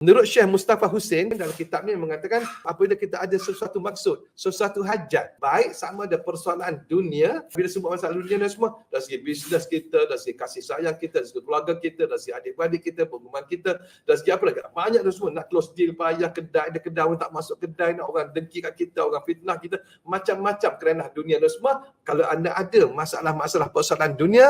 Menurut Syekh Mustafa Hussein dalam kitabnya mengatakan apabila kita ada sesuatu maksud, sesuatu hajat, baik sama ada persoalan dunia, bila sebut masalah dunia dan semua, dari segi bisnes kita, dari segi kasih sayang kita, dari segi keluarga kita, dari segi adik-beradik kita, hubungan kita, dari segi apa lagi, banyak dan semua, nak close deal payah, kedai, ada kedai orang tak masuk kedai, nak orang dengki kat kita, orang fitnah kita, macam-macam kerana dunia dan semua. Kalau anda ada masalah-masalah persoalan dunia,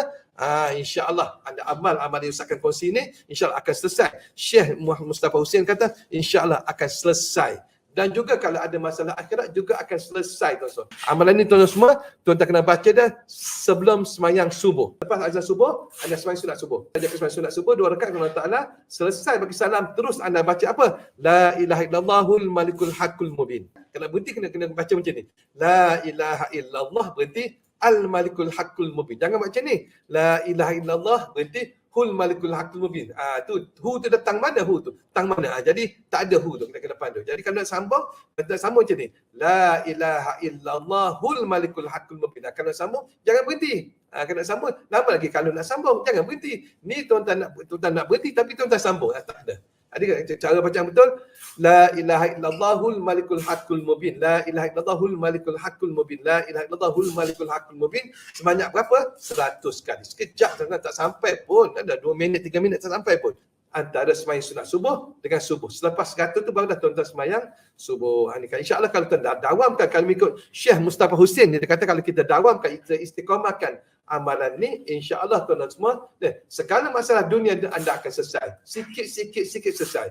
insya-Allah anda amal yang saya akan kongsi ini insya-Allah akan selesai. Syekh Mustafa Hussein kata insya-Allah akan selesai. Dan juga kalau ada masalah akhirat juga akan selesai, tuan-tuan. Amalan ini tuan-tuan semua, tuan-tuan kena baca dah sebelum semayang subuh. Lepas azan subuh, anda semayang sunat subuh. Anda semayang sunat subuh 2 rakaat kepada Allah Taala, selesai bagi salam, terus anda baca apa? La ilaha illallahul malikul haqqul mubin. Kalau berhenti kena baca macam ni. La ilaha illallah, berhenti al-malikul haqqul mubin. Jangan macam ni. La ilaha illallah, berhenti hul malikul haqqul mubin. Hu tu datang mana hu tu? Tang mana? Jadi tak ada hu tu ke depan tu. Jadi kalau nak sambung, kita sambung macam ni. La ilaha illallah hul malikul haqqul mubin. Kalau nak sambung, jangan berhenti. Kalau nak sambung, lama lagi. Kalau nak sambung, jangan berhenti. Ni tuan-tuan nak berhenti tapi tuan-tuan sambung. Tak ada. Jadi cara baca yang betul, la ilaha illallahul malikul haqqul mubin. La ilaha illallahul malikul haqqul mubin. La ilaha illallahul malikul haqqul mubin. Sebanyak berapa? 100 kali. Sekejap tak sampai pun. Ada 2 minit, 3 minit tak sampai pun. Antara semayang sunat subuh dengan subuh. Selepas 100 tu baru dah tuan-tuan semayang subuh. InsyaAllah kalau tuan-tuan dawamkan, kalau mengikut Syekh Mustafa Hussein, dia kata kalau kita dawamkan, kita istiqamahkan amalan ni, insya-Allah tuan-tuan semua, segala masalah dunia anda akan selesai. Sikit-sikit selesai.